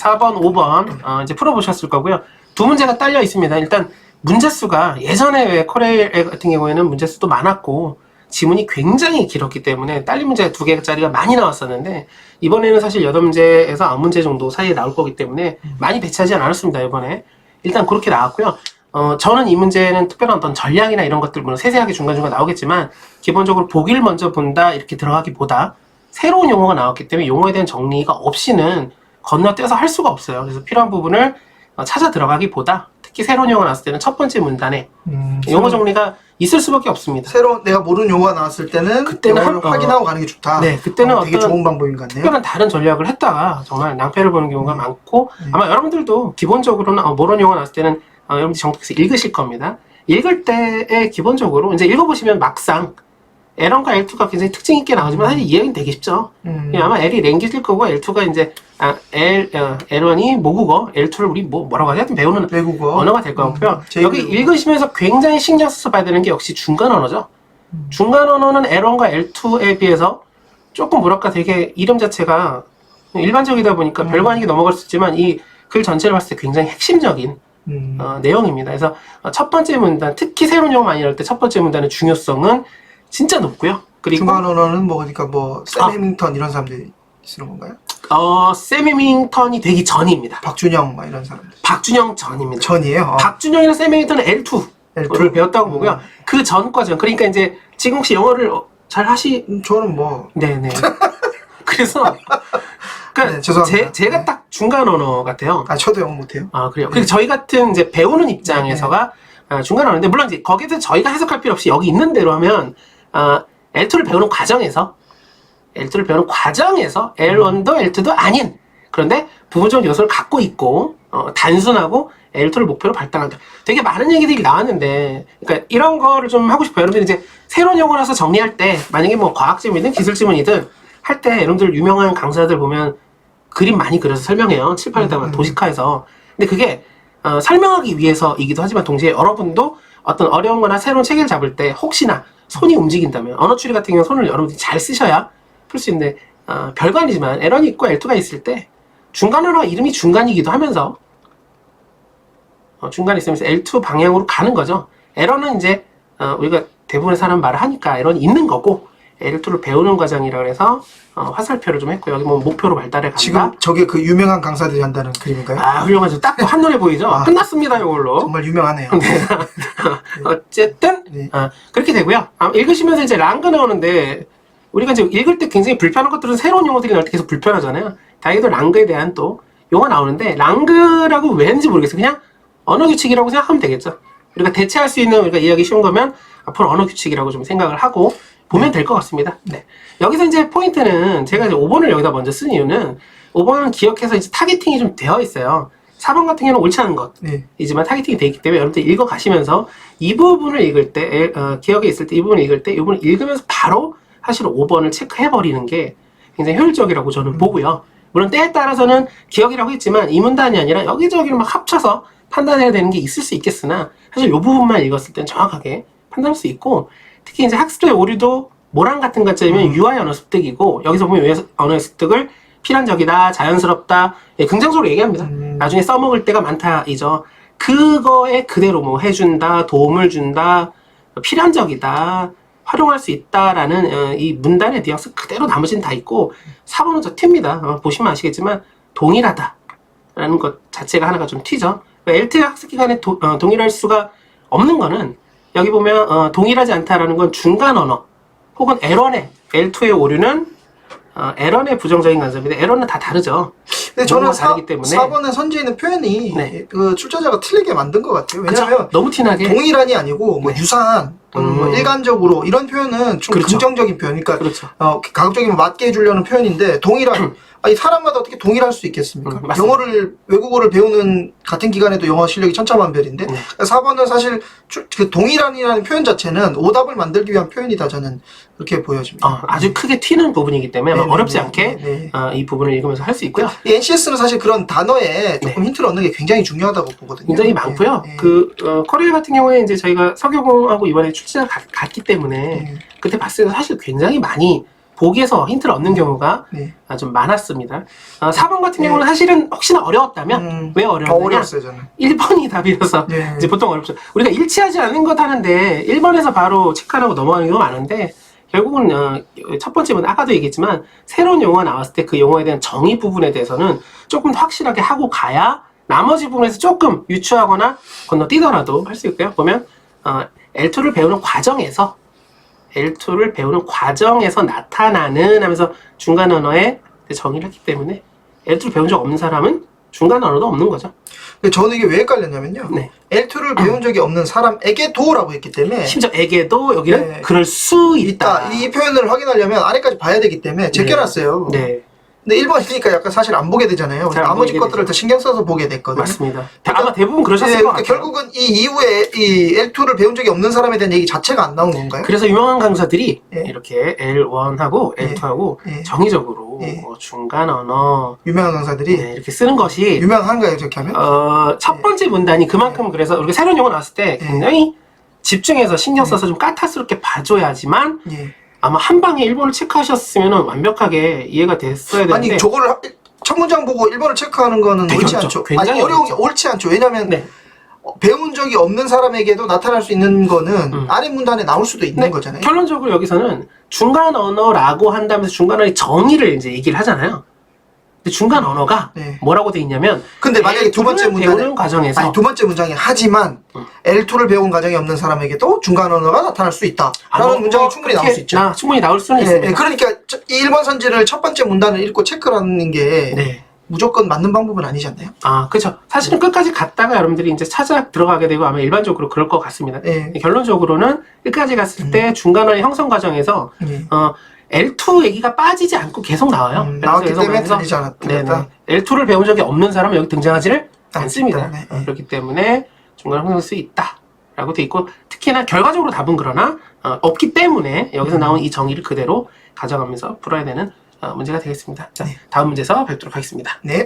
4번, 5번 이제 풀어보셨을 거고요. 두 문제가 딸려 있습니다. 일단 문제수가 예전에 왜 코레일 같은 경우에는 문제수도 많았고 지문이 굉장히 길었기 때문에 딸린 문제가 2개짜리가 많이 나왔었는데 이번에는 사실 8문제에서 9문제 정도 사이에 나올 거기 때문에 많이 배치하지 않았습니다. 이번에 일단 그렇게 나왔고요. 저는 이 문제는 특별한 어떤 전략이나 이런 것들 물론 세세하게 중간중간 나오겠지만 기본적으로 보기를 먼저 본다 이렇게 들어가기보다 새로운 용어가 나왔기 때문에 용어에 대한 정리가 없이는 건너뛰어서 할 수가 없어요. 그래서 필요한 부분을 찾아 들어가기보다 특히 새로운 용어가 나왔을 때는 첫 번째 문단에 용어 정리가 있을 수밖에 없습니다. 새로 내가 모르는 용어가 나왔을 때는 그때는 확인하고 가는 게 좋다. 네, 그때는 되게 좋은 방법인 것 같네요. 특별한 다른 전략을 했다가 정말 낭패를 보는 경우가 많고 아마 여러분들도 기본적으로는 모르는 용어 나왔을 때는 여러분들이 정독해서 읽으실 겁니다. 읽을 때 기본적으로 이제 읽어보시면 막상 L1과 L2가 굉장히 특징 있게 나오지만 사실 이해는 되게 쉽죠. 아마 L이 랭귀지일 거고 L2가 이제 L1이 모국어, L2를 우리 뭐라고 하지? 하여튼 배우는 외국어 언어가 될 것 같고요. 여기 읽으시면서 굉장히 신경 써서 봐야 되는 게 역시 중간 언어죠. 중간 언어는 L1과 L2에 비해서 조금 뭐랄까 되게 이름 자체가 일반적이다 보니까 별거 아니게 넘어갈 수 있지만 이 글 전체를 봤을 때 굉장히 핵심적인 내용입니다. 그래서 첫 번째 문단, 특히 새로운 용어 많이 나올 때 첫 번째 문단의 중요성은 진짜 높고요. 그리고 중간 언어는 뭐 그러니까 뭐 샘 해밍턴 이런 사람들이 쓰는 건가요? 샘 해밍턴이 되기 전입니다. 박준영 막 이런 사람들. 박준영 전입니다. 전이에요? 박준영이나 샘 해밍턴은 L2를 배웠다고 보고요. 그 전 과정, 그러니까 이제 지금 혹시 영어를 잘 저는 뭐 네네. 그래서 그러니까 네, 죄송합니다. 제가 딱 중간 언어 같아요. 저도 영어 못해요. 그래요. 그리고 저희 같은 이제 배우는 입장에서가 중간 언어인데 물론 이제 거기서 저희가 해석할 필요 없이 여기 있는 대로 하면 L2를 배우는 과정에서 L1도 L2도 아닌 그런데 부분적 요소를 갖고 있고 단순하고 L2를 목표로 발달한다. 되게 많은 얘기들이 나왔는데 그러니까 이런 거를 좀 하고 싶어요. 여러분들 이제 새로운 용어라서 정리할 때 만약에 뭐 과학 지문이든 기술 지문이든 할 때 여러분들 유명한 강사들 보면 그림 많이 그려서 설명해요. 칠판에다가 도식화해서. 근데 그게 설명하기 위해서이기도 하지만 동시에 여러분도 어떤 어려운 거나 새로운 체계를 잡을 때 혹시나 손이 움직인다면 언어 추리 같은 경우는 손을 여러분들이 잘 쓰셔야 풀 수 있는데 별거 아니지만 L1이 있고 L2가 있을 때 중간 언어 이름이 중간이기도 하면서 중간에 있으면서 L2 방향으로 가는 거죠. L1은 이제 우리가 대부분의 사람 말을 하니까 L1이 있는 거고 L2를 배우는 과정이라 해서 화살표를 좀 했고 여기 뭐 목표로 발달해 간다. 지금 저게 그 유명한 강사들이 한다는 그림인가요? 훌륭하죠. 딱 한눈에 보이죠. 끝났습니다 이걸로. 정말 유명하네요. 어쨌든 네. 그렇게 되고요. 읽으시면서 이제 랑그 나오는데 우리가 이제 읽을 때 굉장히 불편한 것들은 새로운 용어들이 나올 때 계속 불편하잖아요. 다행히도 랑그에 대한 또 용어가 나오는데 랑그라고 왜 했는지 모르겠어요. 그냥 언어 규칙이라고 생각하면 되겠죠. 우리가 대체할 수 있는 우리가 이해하기 쉬운 거면 앞으로 언어 규칙이라고 좀 생각을 하고 보면 될 것 같습니다. 네. 여기서 이제 포인트는 제가 이제 5번을 여기다 먼저 쓴 이유는 5번은 기억해서 이제 타겟팅이 좀 되어 있어요. 4번 같은 경우는 옳지 않은 것이지만 타겟팅이 되어 있기 때문에 여러분들 읽어 가시면서 이 부분을 읽을 때 기억에 있을 때 이 부분을 읽을 때 이 부분을 읽으면서 바로 사실 5번을 체크해 버리는 게 굉장히 효율적이라고 저는 보고요. 물론 때에 따라서는 기억이라고 했지만 이 문단이 아니라 여기저기를 막 합쳐서 판단해야 되는 게 있을 수 있겠으나 사실 이 부분만 읽었을 때는 정확하게 판단할 수 있고 특히 이제 학습의 오류도 모랑 같은 것처럼 유아의 언어 습득이고 여기서 보면 유아의 언어 습득을 필연적이다, 자연스럽다, 긍정적으로 얘기합니다. 나중에 써먹을 때가 많다이죠. 그거에 그대로 뭐 해준다, 도움을 준다, 필연적이다, 활용할 수 있다라는 이 문단의 뉘앙스 그대로 나머지는 다 있고 4번은 저 튑니다. 보시면 아시겠지만 동일하다라는 것 자체가 하나가 좀 튀죠. LT 학습 기간에 동일할 수가 없는 거는 여기 보면 동일하지 않다라는 건 중간 언어 혹은 L1의 L2의 오류는 L1의 부정적인 간섭인데 L1은 다 다르죠. 근데 저는 다르기 때문에 4번에 선지에 있는 표현이 그 출제자가 틀리게 만든 것 같아요. 왜냐하면 너무 티나게 동일한이 아니고 뭐 유사한 또는 뭐 일관적으로 이런 표현은 좀 긍정적인 표현. 그러니까 가급적이면 맞게 해주려는 표현인데 동일한 아니 사람마다 어떻게 동일할 수 있겠습니까? 외국어를 배우는 같은 기간에도 영어 실력이 천차만별인데 4번은 사실 그 동일한이라는 표현 자체는 오답을 만들기 위한 표현이다 저는 그렇게 보여집니다. 아주 크게 튀는 부분이기 때문에 어렵지 않게 이 부분을 읽으면서 할 수 있고요. NCS는 사실 그런 단어에 조금 힌트를 얻는 게 굉장히 중요하다고 보거든요. 굉장히 많고요. 코리아 같은 경우에 이제 저희가 서교공하고 이번에 출제가 갔기 때문에 그때 봤을 때 사실 굉장히 많이 보기에서 힌트를 얻는 경우가 네. 좀 많았습니다. 4번 같은 네. 경우는 사실은 혹시나 어려웠다면 왜 더 어려웠느냐? 어려웠어요 저는. 1번이 답이라서 네. 이제 보통 어렵죠. 우리가 일치하지 않는 것 하는데 1번에서 바로 체크하고 넘어가는 경우가 많은데 결국은 첫 번째 문 아까도 얘기했지만 새로운 용어가 나왔을 때 그 용어에 대한 정의 부분에 대해서는 조금 더 확실하게 하고 가야 나머지 부분에서 조금 유추하거나 건너뛰더라도 할 수 있고요. 보면 L2를 배우는 과정에서 나타나는 하면서 중간 언어의 정의를 했기 때문에 L2를 배운 적 없는 사람은 중간 언어도 없는 거죠. 근데 저는 이게 왜 헷갈렸냐면요. 네. L2를 배운 적이 없는 사람에게도라고 했기 때문에 심지어 에게도 여기는 네. 그럴 수 있다. 이 표현을 확인하려면 아래까지 봐야 되기 때문에 제껴놨어요. 네. 근데 1번이니까 약간 사실 안 보게 되잖아요. 잘안 나머지 보게 것들을 되죠. 더 신경 써서 보게 됐거든요. 맞습니다. 그러니까- 아마 대부분 그러셨을 네, 것 그러니까 같아요. 결국은 이 이후에 이 L2를 배운 적이 없는 사람에 대한 얘기 자체가 안 나온 건가요? 그래서 유명한 강사들이 네. 이렇게 L1하고 네. L2하고 네. 정의적으로 네. 중간 언어 유명한 강사들이 이렇게 쓰는 것이 유명한가요, 저렇게 하면? 첫 번째 문단이 그만큼 그래서 우리가 새로운 용어 나왔을 때 네. 굉장히 집중해서 신경 써서 좀 까탈스럽게 봐줘야지만 예. 아마 한 방에 1번을 체크하셨으면 완벽하게 이해가 됐어야 되는데 아니 저거를 첫 문장 보고 1번을 체크하는 거는 되게 옳지 어렵죠. 않죠. 굉장히 아니, 어려운 게 어렵죠. 옳지 않죠. 왜냐하면 네. 배운 적이 없는 사람에게도 나타날 수 있는 거는 아래 문단에 나올 수도 있는 네, 거잖아요. 결론적으로 여기서는 중간 언어라고 한다면서 중간 언어의 정의를 이제 얘기를 하잖아요. 근데 중간 언어가 네. 뭐라고 돼 있냐면 근데 만약에 두 번째 L2를 문단에 배우는 과정에서 아니 두 번째 문장이 하지만 L2를 배운 과정이 없는 사람에게도 중간 언어가 나타날 수 있다라는 문장이 충분히 나올 수 있죠. 충분히 나올 수는 네, 있습니다. 그러니까 이 1번 선지를 첫 번째 문단을 읽고 체크하는 게 네. 무조건 맞는 방법은 아니지 않나요? 그렇죠. 사실은 끝까지 갔다가 여러분들이 이제 찾아 들어가게 되고 아마 일반적으로 그럴 것 같습니다. 네. 결론적으로는 끝까지 갔을 때 중간 언어 형성 과정에서 네. L2 얘기가 빠지지 않고 계속 나와요. 나왔기 그래서 때문에 그래서 들리지 않았다. 네네. L2를 배운 적이 없는 사람은 여기 등장하지를 않습니다. 네, 네. 그렇기 때문에 중간 형성할 수 있다라고 돼 있고 특히나 결과적으로 답은 그러나 없기 때문에 여기서 나온 이 정의를 그대로 가져가면서 풀어야 되는 문제가 되겠습니다. 자, 다음 문제에서 뵙도록 하겠습니다. 네.